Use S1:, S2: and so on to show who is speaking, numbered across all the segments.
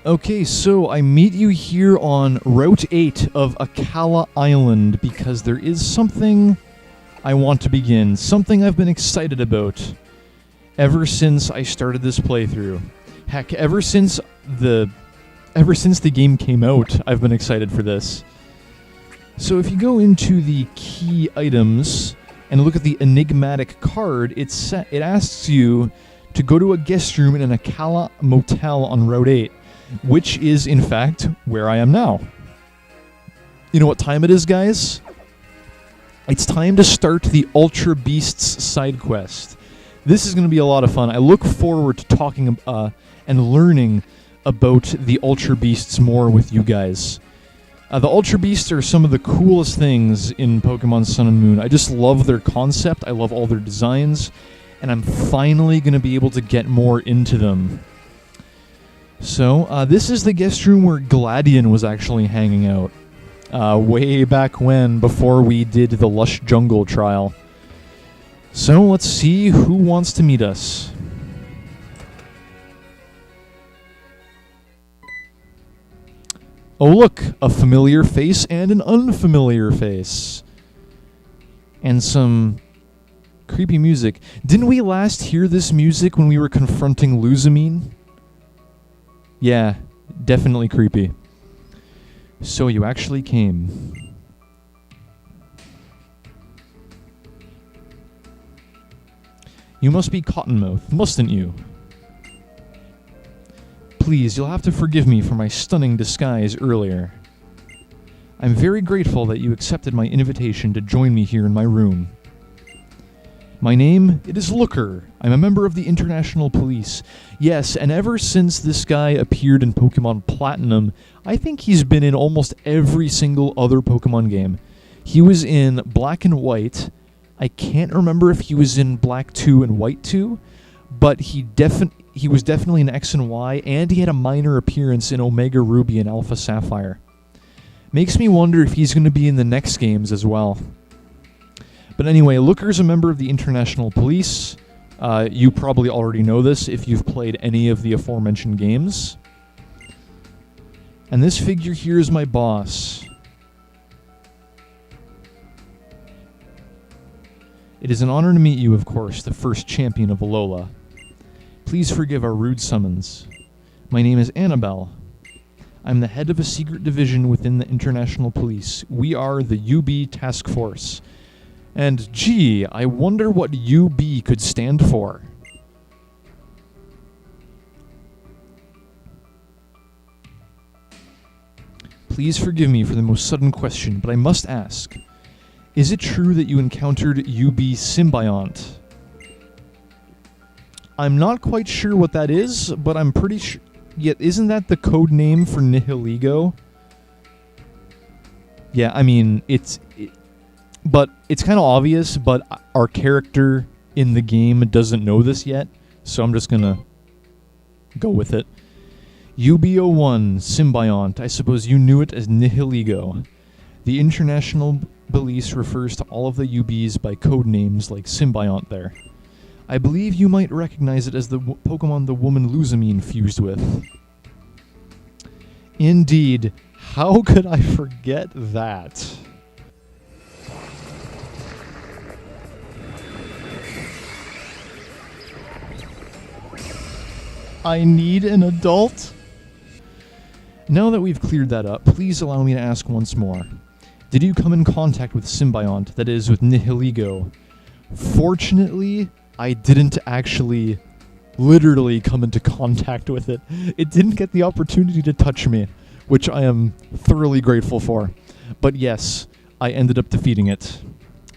S1: Okay, so I meet you here on Route 8 of Akala Island because there is something I want to begin, something I've been excited about ever since I started this playthrough. Heck, ever since the game came out, I've been excited for this. So if you go into the key items and look at the enigmatic card, it asks you to go to a guest room in an Akala motel on Route 8. Which is, in fact, where I am now. You know what time it is, guys? It's time to start the Ultra Beasts side quest. This is going to be a lot of fun. I look forward to talking and learning about the Ultra Beasts more with you guys. The Ultra Beasts are some of the coolest things in Pokemon Sun and Moon. I just love their concept. I love all their designs. And I'm finally going to be able to get more into them. So, this is the guest room where Gladion was actually hanging out. Way back when, before we did the Lush Jungle trial. So, let's see who wants to meet us. Oh look, a familiar face and an unfamiliar face. And some creepy music. Didn't we last hear this music when we were confronting Luzamine? Yeah, definitely creepy. So you actually came. You must be Cottonmouth, mustn't you? Please, you'll have to forgive me for my stunning disguise earlier. I'm very grateful that you accepted my invitation to join me here in my room. My name, it is Looker. I'm a member of the International Police. Yes, and ever since this guy appeared in Pokemon Platinum, I think he's been in almost every single other Pokemon game. He was in Black and White. I can't remember if he was in Black 2 and White 2, but he was definitely in X and Y, and he had a minor appearance in Omega Ruby and Alpha Sapphire. Makes me wonder if he's going to be in the next games as well. But anyway, Looker's a member of the International Police. You probably already know this if you've played any of the aforementioned games. And this figure here is my boss. It is an honor to meet you, of course, the first champion of Alola. Please forgive our rude summons. My name is Anabel. I'm the head of a secret division within the International Police. We are the UB Task Force. And gee, I wonder what UB could stand for. Please forgive me for the most sudden question, but I must ask. Is it true that you encountered UB Symbiont? I'm not quite sure what that is, but I'm pretty sure... Yet, isn't that the code name for Nihilego? Yeah, I mean, but it's kind of obvious, but our character in the game doesn't know this yet, so I'm just gonna go with it. UB01, Symbiont. I suppose you knew it as Nihilego. The International Police refers to all of the UBs by code names like Symbiont there. I believe you might recognize it as the Pokemon the woman Luzamine fused with. Indeed. How could I forget that? I need an adult? Now that we've cleared that up, please allow me to ask once more. Did you come in contact with Symbiont, that is, with Nihilego? Fortunately, I didn't actually literally come into contact with it. It didn't get the opportunity to touch me, which I am thoroughly grateful for. But yes, I ended up defeating it.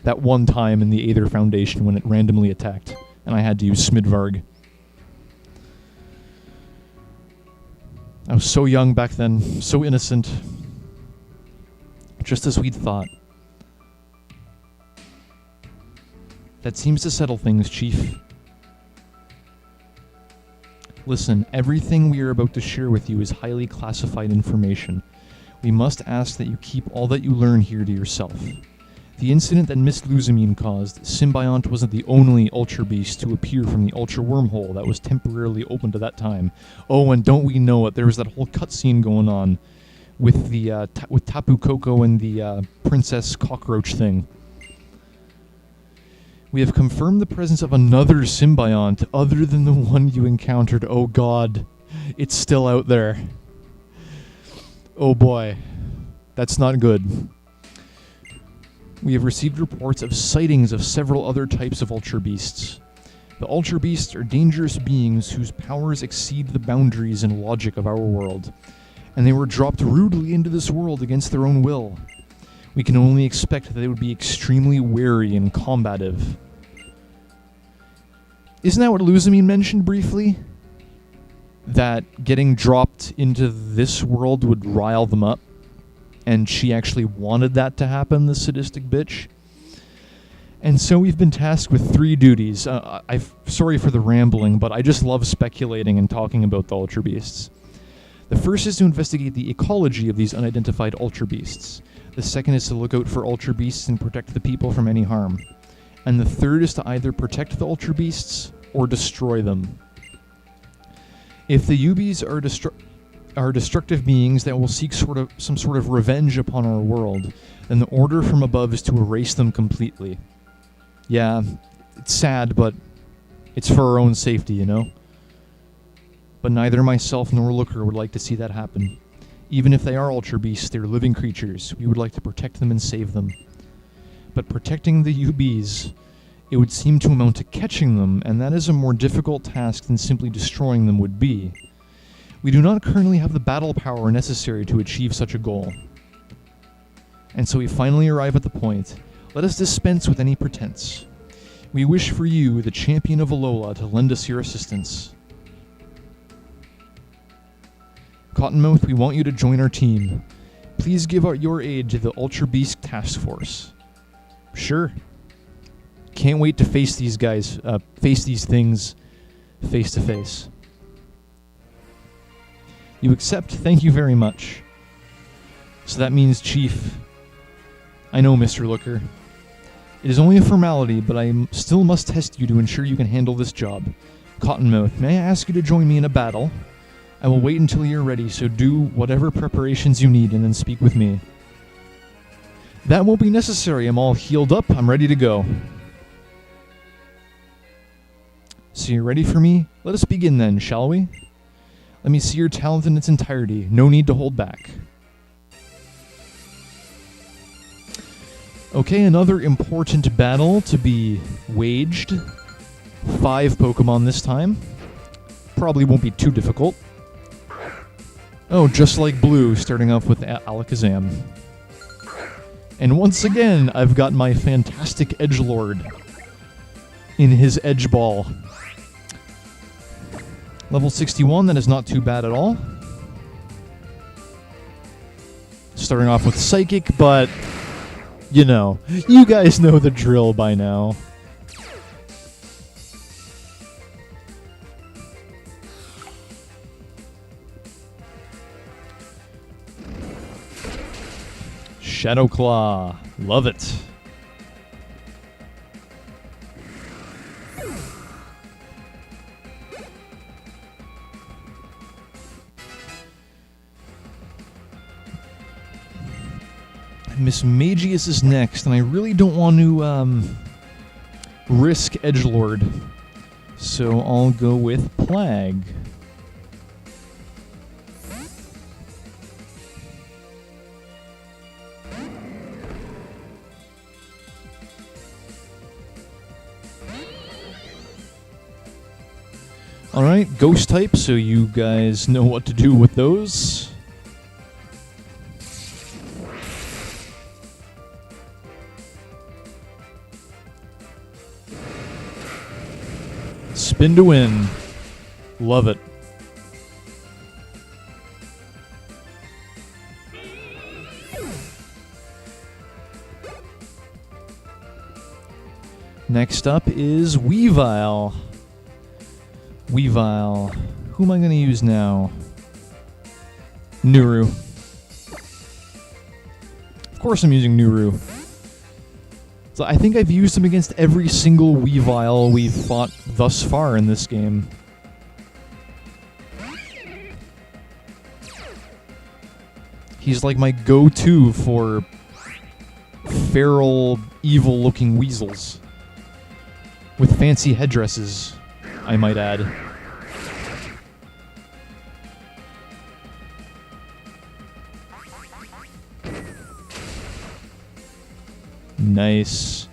S1: That one time in the Aether Foundation when it randomly attacked, and I had to use Smidvarg. I was so young back then, so innocent. Just as we'd thought. That seems to settle things, Chief. Listen, everything we are about to share with you is highly classified information. We must ask that you keep all that you learn here to yourself. The incident that Miss Luzamine caused, Symbiont wasn't the only Ultra Beast to appear from the Ultra Wormhole that was temporarily open to that time. Oh, and don't we know it, there was that whole cutscene going on with the with Tapu Koko and the Princess Cockroach thing. We have confirmed the presence of another Symbiont other than the one you encountered. Oh god, it's still out there. Oh boy, that's not good. We have received reports of sightings of several other types of Ultra Beasts. The Ultra Beasts are dangerous beings whose powers exceed the boundaries and logic of our world, and they were dropped rudely into this world against their own will. We can only expect that they would be extremely wary and combative. Isn't that what Luzamine mentioned briefly? That getting dropped into this world would rile them up? And she actually wanted that to happen, the sadistic bitch. And so we've been tasked with 3 duties. I'm sorry for the rambling, but I just love speculating and talking about the Ultra Beasts. The first is to investigate the ecology of these unidentified Ultra Beasts. The second is to look out for Ultra Beasts and protect the people from any harm. And the third is to either protect the Ultra Beasts or destroy them. If the Ubies are destructive beings that will seek some sort of revenge upon our world, then the order from above is to erase them completely. Yeah, it's sad, but it's for our own safety, you know? But neither myself nor Looker would like to see that happen. Even if they are Ultra Beasts, they're living creatures. We would like to protect them and save them. But protecting the UBs, it would seem to amount to catching them, and that is a more difficult task than simply destroying them would be. We do not currently have the battle power necessary to achieve such a goal. And so we finally arrive at the point. Let us dispense with any pretense. We wish for you, the champion of Alola, to lend us your assistance. Cottonmouth, we want you to join our team. Please give out your aid to the Ultra Beast Task Force. Sure. Can't wait to face these guys, face these things face to face. You accept, thank you very much. So that means Chief. I know, Mr. Looker. It is only a formality, but I still must test you to ensure you can handle this job. Cottonmouth, may I ask you to join me in a battle? I will wait until you're ready, so do whatever preparations you need and then speak with me. That won't be necessary. I'm all healed up. I'm ready to go. So you're ready for me? Let us begin then, shall we? Let me see your talent in its entirety. No need to hold back. Okay, another important battle to be waged. 5 Pokemon this time. Probably won't be too difficult. Oh, just like Blue, starting off with Alakazam. And once again, I've got my fantastic Edgelord in his Edge Ball. Level 61, that is not too bad at all. Starting off with Psychic, but, you know, you guys know the drill by now. Shadow Claw, love it. Miss Magius is next, and I really don't want to risk Edgelord, so I'll go with Plague. Alright, Ghost type, so you guys know what to do with those. Spin to win. Love it. Next up is Weavile. Weavile. Who am I going to use now? Nuru. Of course I'm using Nuru. So I think I've used him against every single Weavile we've fought thus far in this game. He's like my go-to for feral, evil-looking weasels. With fancy headdresses, I might add. Nice.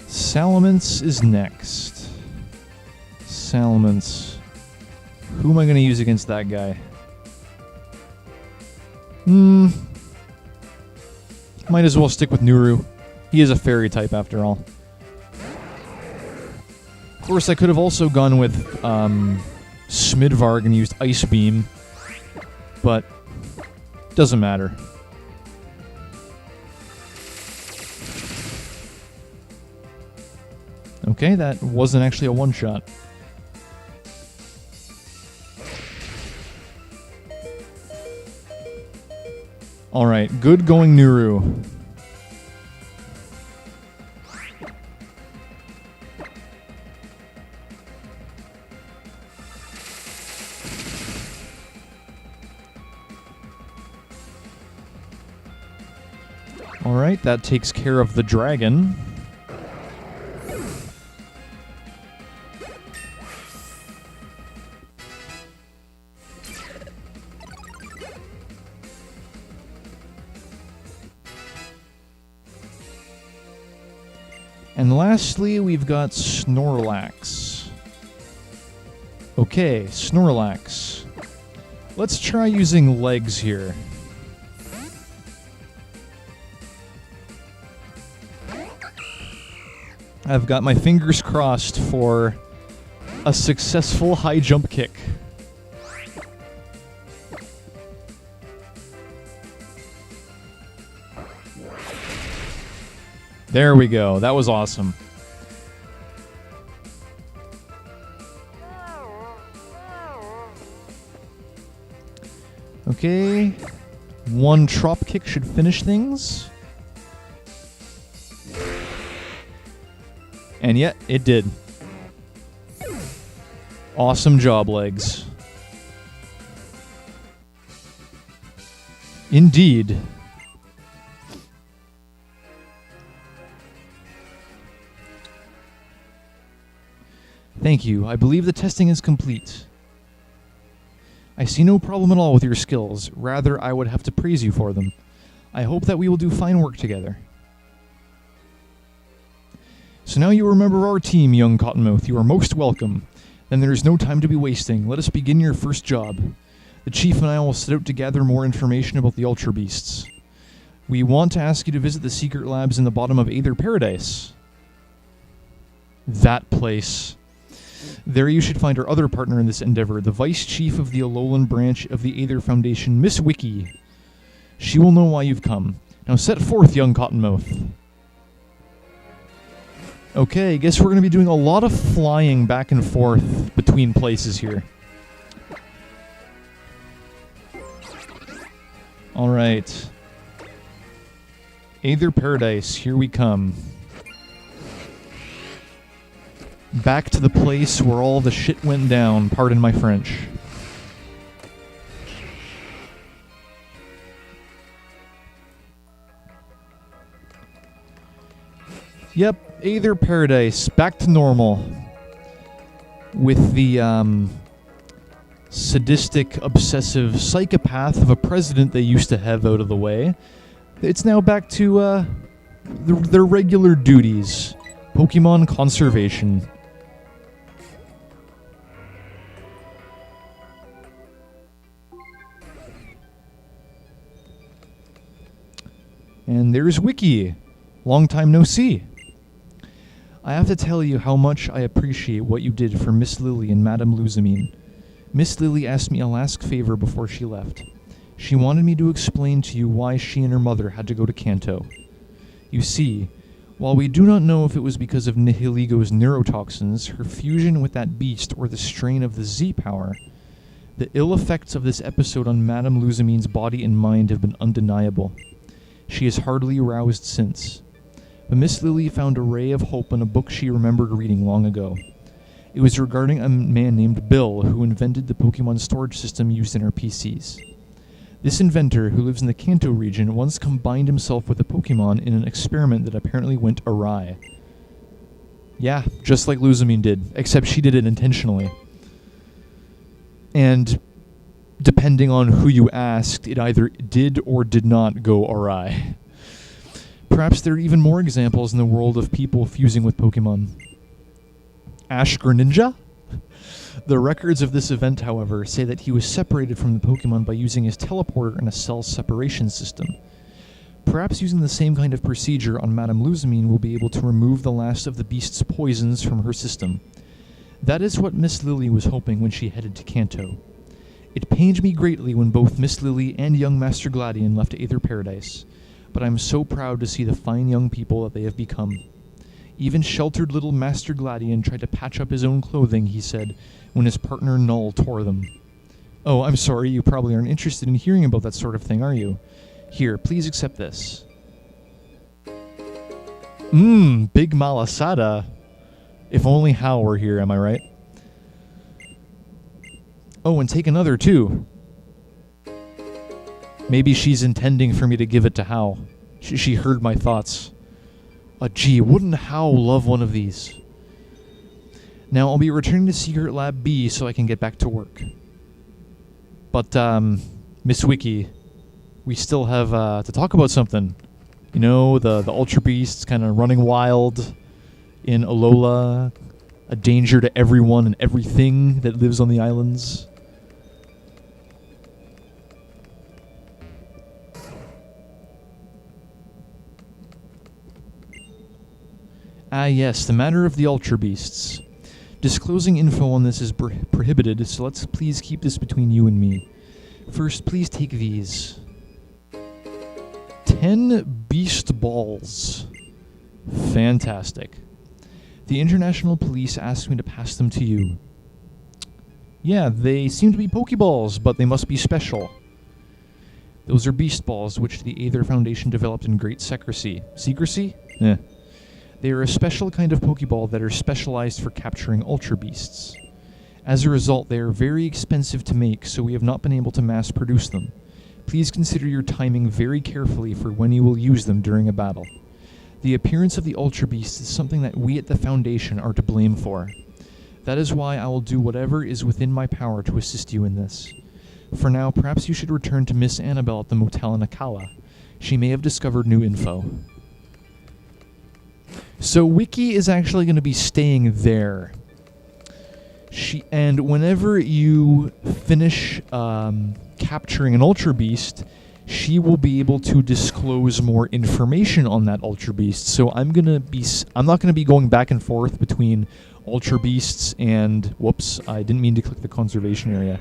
S1: Salamence is next. Salamence. Who am I going to use against that guy? Might as well stick with Nuru. He is a fairy type after all. Of course, I could have also gone with Smidvarg and used Ice Beam, but doesn't matter. Okay, that wasn't actually a one-shot. Alright, good going Nuru. Alright, that takes care of the dragon. And lastly, we've got Snorlax. Okay, Snorlax. Let's try using legs here. I've got my fingers crossed for a successful high jump kick. There we go. That was awesome. Okay. One trop kick should finish things. And yet, it did. Awesome job, legs. Indeed. Thank you. I believe the testing is complete. I see no problem at all with your skills. Rather, I would have to praise you for them. I hope that we will do fine work together. So now you remember our team, young Cottonmouth. You are most welcome. Then there is no time to be wasting. Let us begin your first job. The Chief and I will set out to gather more information about the Ultra Beasts. We want to ask you to visit the secret labs in the bottom of Aether Paradise. That place. There you should find our other partner in this endeavor, the Vice Chief of the Alolan branch of the Aether Foundation, Miss Wiki. She will know why you've come. Now set forth, young Cottonmouth. Okay, guess we're going to be doing a lot of flying back and forth between places here. Alright. Aether Paradise, here we come. Back to the place where all the shit went down, pardon my French. Yep, Aether Paradise, back to normal. With the sadistic, obsessive psychopath of a president they used to have out of the way. It's now back to their regular duties. Pokemon conservation. And there's Wiki. Long time no see. I have to tell you how much I appreciate what you did for Miss Lily and Madame Luzamine. Miss Lily asked me a last favor before she left. She wanted me to explain to you why she and her mother had to go to Kanto. You see, While we do not know if it was because of Nihiligo's neurotoxins, her fusion with that beast, or the strain of the Z-power, the ill effects of this episode on Madame Luzamine's body and mind have been undeniable. She has hardly aroused since. But Miss Lily found a ray of hope in a book she remembered reading long ago. It was regarding a man named Bill who invented the Pokémon storage system used in our PCs. This inventor, who lives in the Kanto region, once combined himself with a Pokémon in an experiment that apparently went awry. Yeah, just like Luzamine did, except she did it intentionally. And depending on who you asked, it either did or did not go awry. Perhaps there are even more examples in the world of people fusing with Pokémon. Ash Greninja? The records of this event, however, say that he was separated from the Pokémon by using his teleporter in a cell separation system. Perhaps using the same kind of procedure on Madame Luzamine will be able to remove the last of the beast's poisons from her system. That is what Miss Lily was hoping when she headed to Kanto. It pained me greatly when both Miss Lily and young Master Gladion left Aether Paradise, but I am so proud to see the fine young people that they have become. Even sheltered little Master Gladion tried to patch up his own clothing, he said, when his partner Null tore them. Oh, I'm sorry, you probably aren't interested in hearing about that sort of thing, are you? Here, please accept this. Big Malasada. If only Hal were here, am I right? Oh, and take another, too. Maybe she's intending for me to give it to Hal. She heard my thoughts. Gee, wouldn't Hal love one of these? Now, I'll be returning to Secret Lab B so I can get back to work. But, Miss Wiki, we still have to talk about something. You know, the Ultra Beasts kind of running wild in Alola, a danger to everyone and everything that lives on the islands. Ah yes, the matter of the Ultra Beasts. Disclosing info on this is prohibited, so let's please keep this between you and me. First, please take these. 10 Beast Balls. Fantastic. The International Police asked me to pass them to you. Yeah, they seem to be Pokeballs, but they must be special. Those are Beast Balls, which the Aether Foundation developed in great secrecy. Secrecy? Eh. They are a special kind of Pokeball that are specialized for capturing Ultra Beasts. As a result, they are very expensive to make, so we have not been able to mass produce them. Please consider your timing very carefully for when you will use them during a battle. The appearance of the Ultra Beast is something that we at the Foundation are to blame for. That is why I will do whatever is within my power to assist you in this. For now, perhaps you should return to Miss Anabel at the motel in Akala. She may have discovered new info. So Wiki is actually going to be staying there. And whenever you finish capturing an Ultra Beast, she will be able to disclose more information on that Ultra Beast. So I'm not going to be going back and forth between Ultra Beasts and whoops, I didn't mean to click the conservation area.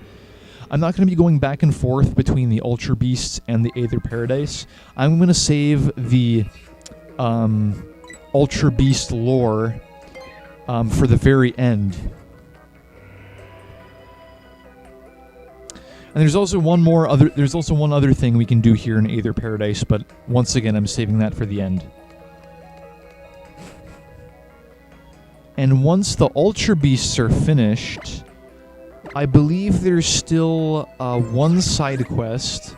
S1: I'm not going to be going back and forth between the Ultra Beasts and the Aether Paradise. I'm going to save the Ultra Beast lore for the very end. And there's also one other thing we can do here in Aether Paradise, but once again I'm saving that for the end. And once the Ultra Beasts are finished, I believe there's still one side quest,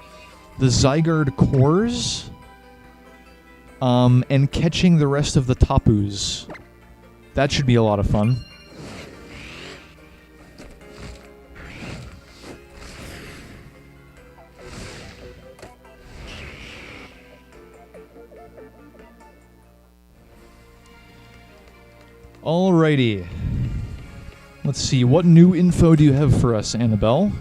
S1: the Zygarde Cores, and catching the rest of the Tapus. That should be a lot of fun. Alrighty. Let's see, what new info do you have for us, Anabel?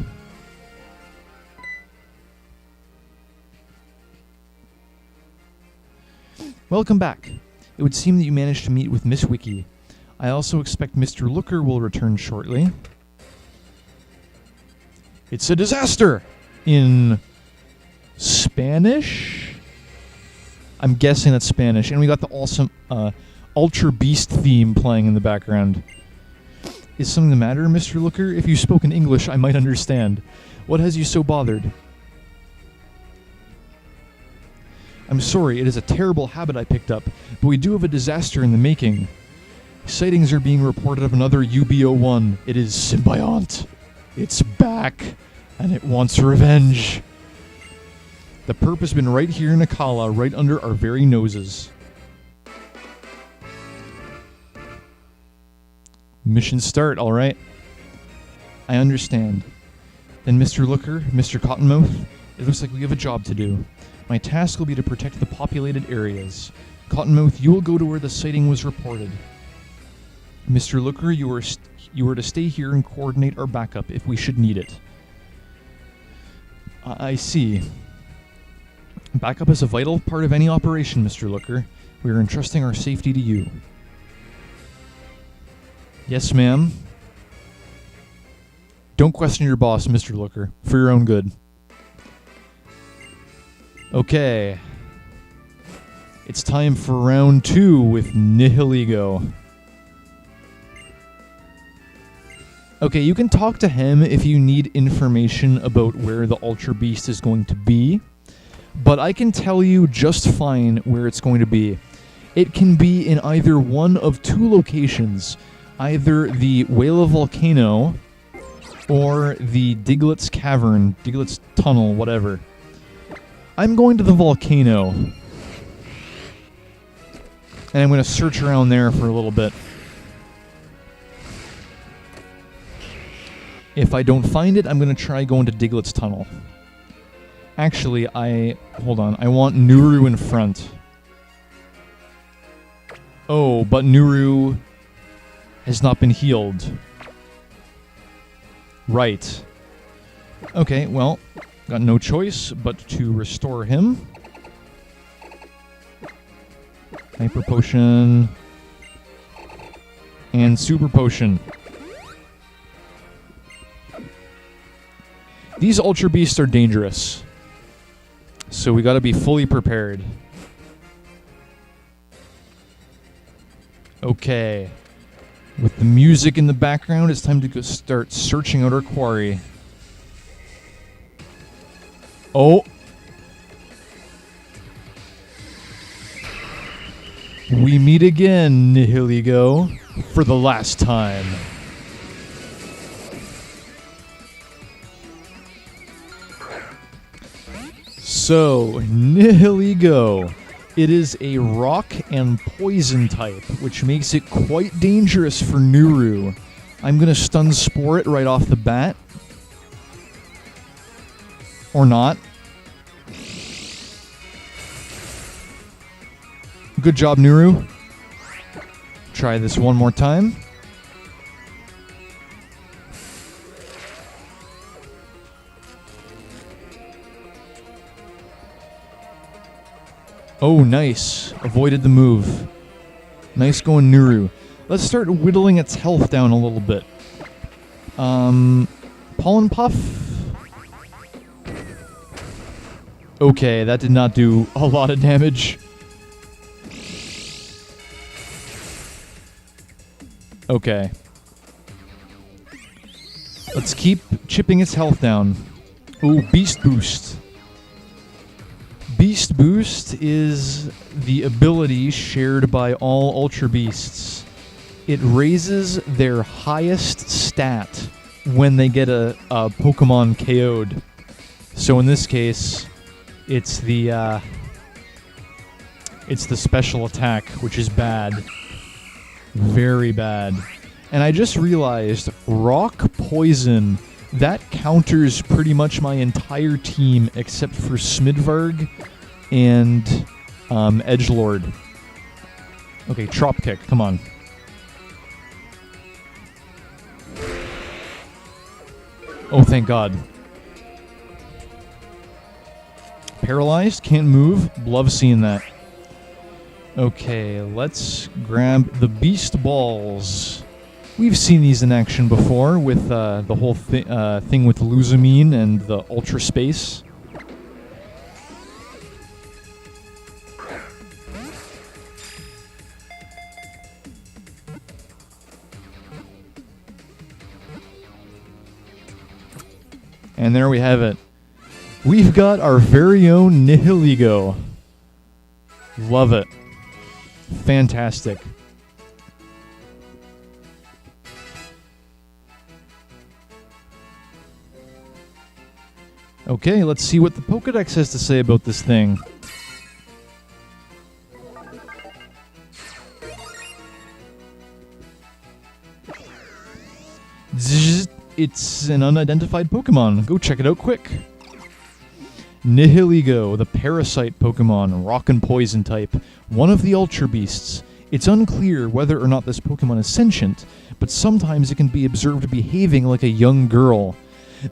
S1: Welcome back. It would seem that you managed to meet with Miss Wiki. I also expect Mr. Looker will return shortly. It's a disaster! In Spanish? I'm guessing that's Spanish. And we got the awesome Ultra Beast theme playing in the background. Is something the matter, Mr. Looker? If you spoke in English, I might understand. What has you so bothered? I'm sorry, it is a terrible habit I picked up, but we do have a disaster in the making. Sightings are being reported of another UBO-1. It is Symbiont. It's back, and it wants revenge. The perp has been right here in Akala, right under our very noses. Mission start, alright. I understand. Then Mr. Looker, Mr. Cottonmouth, it looks like we have a job to do. My task will be to protect the populated areas. Cottonmouth, you will go to where the sighting was reported. Mr. Looker, you are to stay here and coordinate our backup if we should need it. I see. Backup is a vital part of any operation, Mr. Looker. We are entrusting our safety to you. Yes, ma'am. Don't question your boss, Mr. Looker, for your own good. Okay. It's time for round 2 with Nihiligo. Okay, you can talk to him if you need information about where the Ultra Beast is going to be, but I can tell you just fine where it's going to be. It can be in either one of 2 locations, either the Whale Volcano or the Diglett's Cavern, Diglett's Tunnel, whatever. I'm going to the volcano, and I'm going to search around there for a little bit. If I don't find it, I'm going to try going to Diglett's Tunnel. Actually, hold on, I want Nuru in front. Oh, but Nuru has not been healed. Right. Okay, well, got no choice but to restore him. Hyper Potion. And Super Potion. These Ultra Beasts are dangerous. So we gotta be fully prepared. Okay. With the music in the background, it's time to go start searching out our quarry. Oh. We meet again, Nihiligo, for the last time. So, Nihiligo. It is a rock and poison type, which makes it quite dangerous for Nuru. I'm going to stun spore it right off the bat. Or not. Good job, Nuru. Try this one more time. Oh, nice. Avoided the move. Nice going, Nuru. Let's start whittling its health down a little bit. Pollen Puff? Okay, that did not do a lot of damage. Okay. Let's keep chipping its health down. Ooh, Beast Boost. Beast Boost is the ability shared by all Ultra Beasts. It raises their highest stat when they get a Pokemon KO'd. So in this case, it's the special attack, which is bad. Very bad. And I just realized, Rock Poison, that counters pretty much my entire team except for Smidvarg and Edgelord. Okay, Trop Kick, come on. Oh, thank God. Paralyzed, can't move. Love seeing that. Okay, let's grab the Beast Balls. We've seen these in action before with the whole thing with Luzamine and the Ultra Space. And there we have it. We've got our very own Nihiligo. Love it. Fantastic. Okay, let's see what the Pokédex has to say about this thing. Zzz, it's an unidentified Pokemon. Go check it out quick. Nihiligo, the parasite Pokemon, rock and poison type, one of the Ultra Beasts. It's unclear whether or not this Pokemon is sentient, but sometimes it can be observed behaving like a young girl.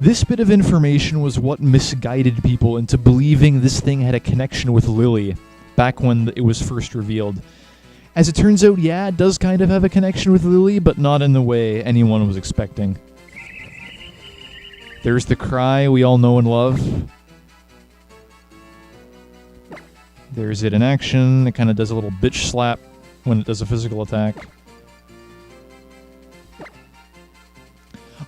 S1: This bit of information was what misguided people into believing this thing had a connection with Lily, back when it was first revealed. As it turns out, yeah, it does kind of have a connection with Lily, but not in the way anyone was expecting. There's the cry we all know and love. There's it in action. It kind of does a little bitch slap when it does a physical attack.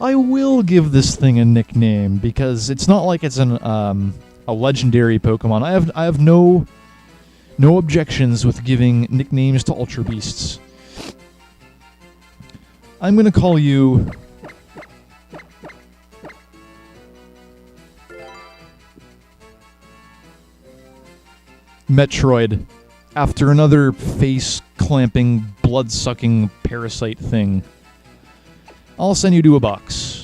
S1: I will give this thing a nickname because it's not like it's a legendary Pokemon. I have no objections with giving nicknames to Ultra Beasts. I'm gonna call you Metroid, after another face-clamping, blood-sucking parasite thing. I'll send you to a box.